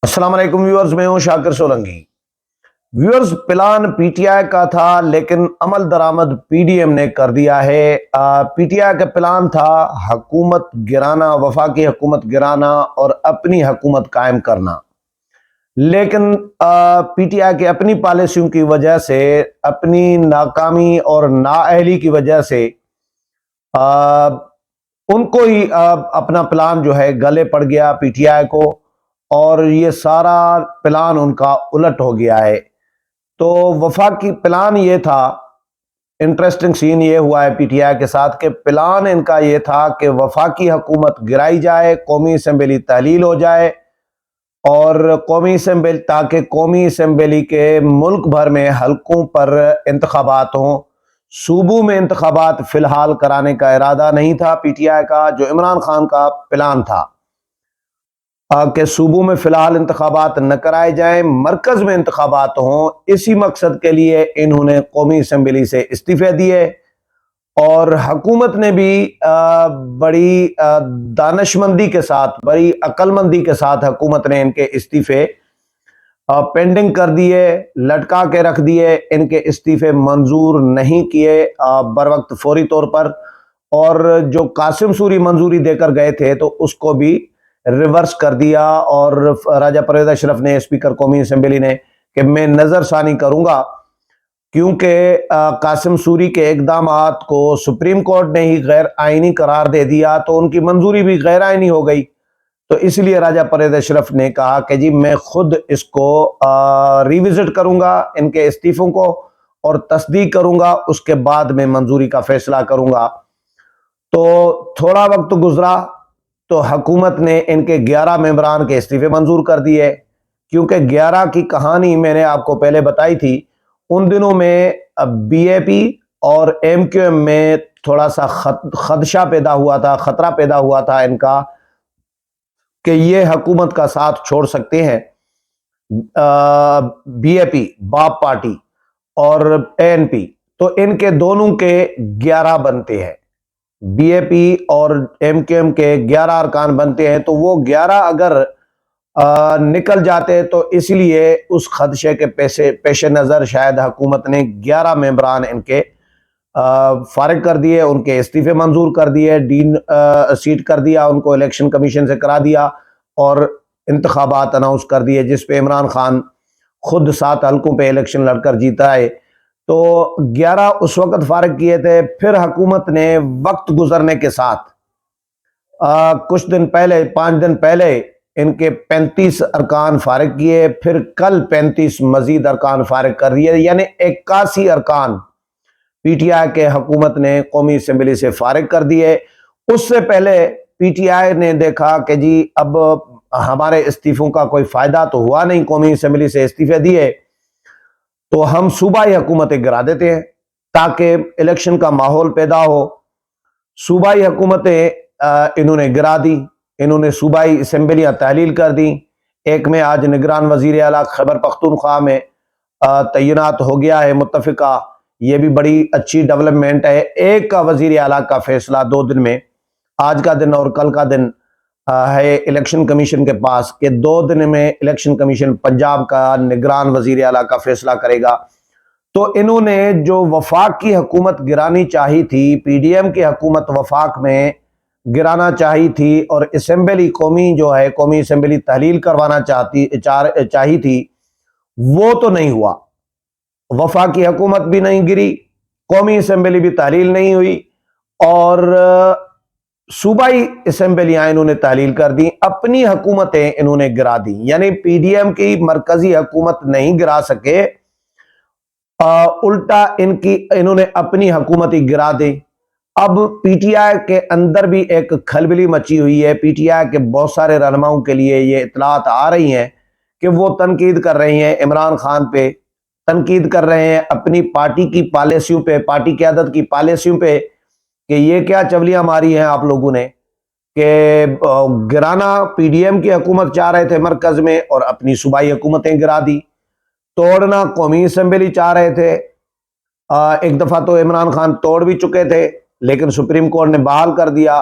السلام علیکم ویورز، میں ہوں Shakir Solangi. Viewers, plan P T I کا تھا لیکن عمل درآمد پی ڈی ایم نے کر دیا ہے۔ پی ٹی آئی کا پلان تھا حکومت گرانا، وفاقی حکومت گرانا اور اپنی حکومت قائم کرنا، لیکن پی ٹی آئی کے اپنی پالیسیوں کی وجہ سے، اپنی ناکامی اور نااہلی کی وجہ سے ان کو ہی اپنا پلان جو ہے گلے پڑ گیا پی ٹی آئی کو، اور یہ سارا پلان ان کا الٹ ہو گیا ہے۔ تو وفاقی پلان یہ تھا، انٹرسٹنگ سین یہ ہوا ہے پی ٹی آئی کے ساتھ کہ پلان ان کا یہ تھا کہ وفاقی حکومت گرائی جائے، قومی اسمبلی تحلیل ہو جائے، اور قومی اسمبلی تاکہ قومی اسمبلی کے ملک بھر میں حلقوں پر انتخابات ہوں۔ صوبوں میں انتخابات فی الحال کرانے کا ارادہ نہیں تھا پی ٹی آئی کا، جو عمران خان کا پلان تھا کہ صوبوں میں فی الحال انتخابات نہ کرائے جائیں، مرکز میں انتخابات ہوں۔ اسی مقصد کے لیے انہوں نے قومی اسمبلی سے استعفے دیے، اور حکومت نے بھی بڑی دانشمندی کے ساتھ، بڑی عقل مندی کے ساتھ حکومت نے ان کے استعفے پینڈنگ کر دیے، لٹکا کے رکھ دیے، ان کے استعفے منظور نہیں کیے بروقت فوری طور پر، اور جو قاسم سوری منظوری دے کر گئے تھے تو اس کو بھی ریورس کر دیا، اور راجہ پرویز اشرف نے، اسپیکر قومی اسمبلی نے، کہ میں نظر ثانی کروں گا، کیونکہ قاسم سوری کے اقدامات کو سپریم کورٹ نے ہی غیر آئینی قرار دے دیا تو ان کی منظوری بھی غیر آئینی ہو گئی۔ تو اس لیے راجہ پرویز اشرف نے کہا کہ جی میں خود اس کو ریوزٹ کروں گا، ان کے استعفوں کو، اور تصدیق کروں گا، اس کے بعد میں منظوری کا فیصلہ کروں گا۔ تو تھوڑا وقت گزرا تو حکومت نے ان کے 11 ممبران کے استعفے منظور کر دیے، کیونکہ 11 کی کہانی میں نے آپ کو پہلے بتائی تھی۔ ان دنوں میں بی اے پی اور ایم کیو ایم میں تھوڑا سا خدشہ پیدا ہوا تھا، خطرہ پیدا ہوا تھا ان کا کہ یہ حکومت کا ساتھ چھوڑ سکتے ہیں۔ بی اے پی، باپ پارٹی، اور اے این پی، تو ان کے دونوں کے 11 بنتے ہیں، بی اے پی اور ایم کیو ایم کے 11 ارکان بنتے ہیں، تو وہ 11 اگر نکل جاتے تو اس لیے اس خدشے کے پیش نظر شاید حکومت نے 11 ممبران ان کے فارغ کر دیے، ان کے استعفے منظور کر دیے، ڈین سیٹ کر دیا ان کو، الیکشن کمیشن سے کرا دیا، اور انتخابات اناؤنس کر دیے، جس پہ عمران خان خود 7 حلقوں پہ الیکشن لڑ کر جیتا ہے۔ تو 11 اس وقت فارغ کیے تھے۔ پھر حکومت نے وقت گزرنے کے ساتھ کچھ دن پہلے، 5 دن پہلے، ان کے 35 ارکان فارغ کیے، پھر کل 35 مزید ارکان فارغ کر دیے، یعنی 81 ارکان پی ٹی آئی کے حکومت نے قومی اسمبلی سے فارغ کر دیے۔ اس سے پہلے پی ٹی آئی نے دیکھا کہ جی اب ہمارے استعفوں کا کوئی فائدہ تو ہوا نہیں، قومی اسمبلی سے استعفے دیے، تو ہم صوبائی حکومتیں گرا دیتے ہیں تاکہ الیکشن کا ماحول پیدا ہو۔ صوبائی حکومتیں انہوں نے گرا دی، انہوں نے صوبائی اسمبلیاں تحلیل کر دی۔ ایک میں آج نگران وزیر اعلیٰ خیبر پختونخوا میں تعینات ہو گیا ہے متفقہ، یہ بھی بڑی اچھی ڈیولپمنٹ ہے۔ ایک کا وزیر اعلیٰ کا فیصلہ 2 دن میں، آج کا دن اور کل کا دن ہے الیکشن کمیشن کے پاس، کہ 2 دن میں الیکشن کمیشن پنجاب کا نگران وزیر اعلیٰ کا فیصلہ کرے گا۔ تو انہوں نے جو وفاق کی حکومت گرانی چاہی تھی، پی ڈی ایم کی حکومت وفاق میں گرانا چاہی تھی، اور اسمبلی قومی جو ہے، قومی اسمبلی تحلیل کروانا چاہی تھی، وہ تو نہیں ہوا۔ وفاقی حکومت بھی نہیں گری، قومی اسمبلی بھی تحلیل نہیں ہوئی، اور صوبائی اسمبلیاں انہوں نے تحلیل کر دی، اپنی حکومتیں انہوں نے گرا دی، یعنی پی ڈی ایم کی مرکزی حکومت نہیں گرا سکے، الٹا انہوں نے اپنی حکومت ہی گرا دی۔ اب پی ٹی آئی کے اندر بھی ایک کھلبلی مچی ہوئی ہے۔ پی ٹی آئی کے بہت سارے رہنماؤں کے لیے یہ اطلاعات آ رہی ہیں کہ وہ تنقید کر رہے ہیں عمران خان پہ، تنقید کر رہے ہیں اپنی پارٹی کی پالیسیوں پہ، پارٹی قیادت کی پالیسیوں پہ، کہ یہ کیا چولیاں ماری ہیں آپ لوگوں نے، کہ گرانا پی ڈی ایم کی حکومت چاہ رہے تھے مرکز میں، اور اپنی صوبائی حکومتیں گرا دی۔ توڑنا قومی اسمبلی چاہ رہے تھے، ایک دفعہ تو عمران خان توڑ بھی چکے تھے لیکن سپریم کورٹ نے بحال کر دیا۔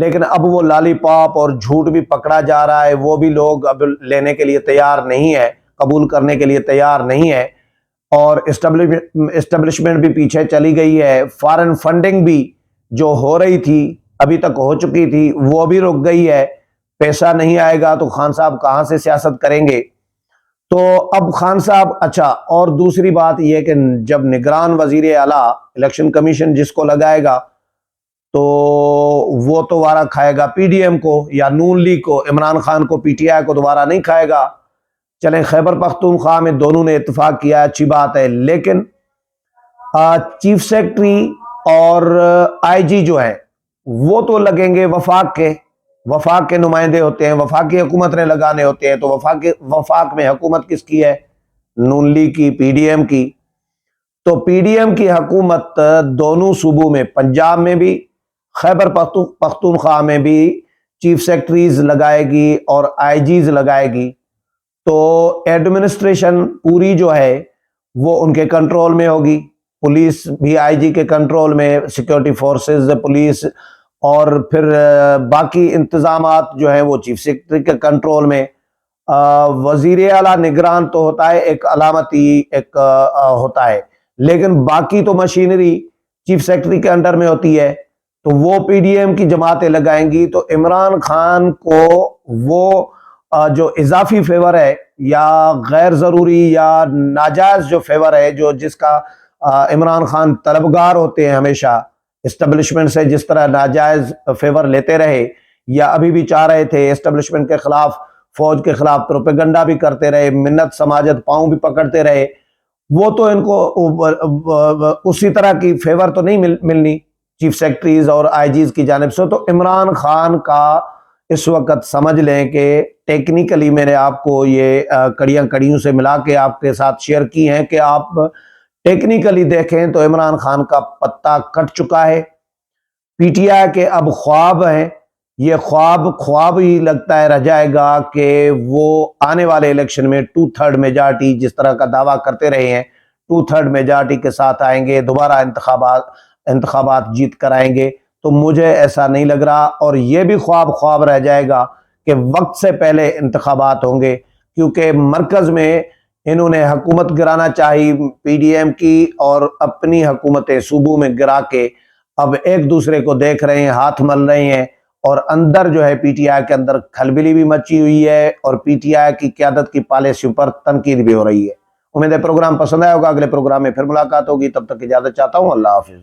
لیکن اب وہ لالی پاپ اور جھوٹ بھی پکڑا جا رہا ہے، وہ بھی لوگ اب لینے کے لیے تیار نہیں ہے، قبول کرنے کے لیے تیار نہیں ہے، اور اسٹیبلشمنٹ بھی پیچھے چلی گئی ہے، فارن فنڈنگ بھی جو ہو رہی تھی ابھی تک ہو چکی تھی وہ بھی رک گئی ہے، پیسہ نہیں آئے گا تو خان صاحب کہاں سے سیاست کریں گے؟ تو اب خان صاحب، اچھا اور دوسری بات یہ کہ جب نگران وزیر اعلیٰ الیکشن کمیشن جس کو لگائے گا تو وہ تو وارہ کھائے گا پی ڈی ایم کو یا نون لیگ کو، عمران خان کو پی ٹی آئی کو دوبارہ نہیں کھائے گا۔ چلیں خیبر پختونخوا میں دونوں نے اتفاق کیا، اچھی بات ہے، لیکن چیف سیکرٹری اور آئی جی جو ہیں وہ تو لگیں گے وفاق کے نمائندے ہوتے ہیں، وفاقی حکومت نے لگانے ہوتے ہیں، تو وفاق میں حکومت کس کی ہے؟ نون لیگ کی، پی ڈی ایم کی۔ تو پی ڈی ایم کی حکومت دونوں صوبوں میں، پنجاب میں بھی، خیبر پختونخوا میں بھی چیف سیکرٹریز لگائے گی اور آئی جیز لگائے گی، تو ایڈمنسٹریشن پوری جو ہے وہ ان کے کنٹرول میں ہوگی، پولیس بھی آئی جی کے کنٹرول میں، سیکیورٹی فورسز، پولیس اور پھر باقی انتظامات جو ہیں وہ چیف سیکرٹری کے کنٹرول میں۔ وزیر اعلیٰ نگران تو ہوتا ہے، ایک علامتی ایک ہوتا ہے، لیکن باقی تو مشینری چیف سیکرٹری کے انڈر میں ہوتی ہے، تو وہ پی ڈی ایم کی جماعتیں لگائیں گی۔ تو عمران خان کو وہ جو اضافی فیور ہے یا غیر ضروری یا ناجائز جو فیور ہے، جو جس کا عمران خان طلبگار ہوتے ہیں ہمیشہ اسٹیبلشمنٹ سے، جس طرح ناجائز فیور لیتے رہے یا ابھی بھی چاہ رہے تھے اسٹیبلشمنٹ کے خلاف، فوج کے خلاف پروپیگنڈا بھی کرتے رہے، منت سماجت پاؤں بھی پکڑتے رہے، وہ تو ان کو اسی طرح کی فیور تو نہیں ملنی چیف سیکرٹریز اور آئی جیز کی جانب سے۔ تو عمران خان کا اس وقت سمجھ لیں کہ ٹیکنیکلی میں نے آپ کو یہ کڑیوں سے ملا کے آپ کے ساتھ شیئر کی ہیں کہ آپ ٹیکنیکلی دیکھیں تو عمران خان کا پتہ کٹ چکا ہے۔ پی ٹی آئی کے اب خواب ہیں، یہ خواب ہی لگتا ہے رہ جائے گا کہ وہ آنے والے الیکشن میں 2/3 میجارٹی جس طرح کا دعویٰ کرتے رہے ہیں 2/3 میجارٹی کے ساتھ آئیں گے، دوبارہ انتخابات جیت کر آئیں گے، تو مجھے ایسا نہیں لگ رہا۔ اور یہ بھی خواب رہ جائے گا کہ وقت سے پہلے انتخابات ہوں گے، کیونکہ مرکز میں انہوں نے حکومت گرانا چاہی پی ڈی ایم کی، اور اپنی حکومتیں صوبوں میں گرا کے اب ایک دوسرے کو دیکھ رہے ہیں، ہاتھ مل رہے ہیں، اور اندر جو ہے پی ٹی آئی کے اندر کھلبلی بھی مچی ہوئی ہے، اور پی ٹی آئی کی قیادت کی پالیسیوں پر تنقید بھی ہو رہی ہے۔ امید ہے پروگرام پسند آیا ہوگا، اگلے پروگرام میں پھر ملاقات ہوگی، تب تک اجازت چاہتا ہوں، اللہ حافظ۔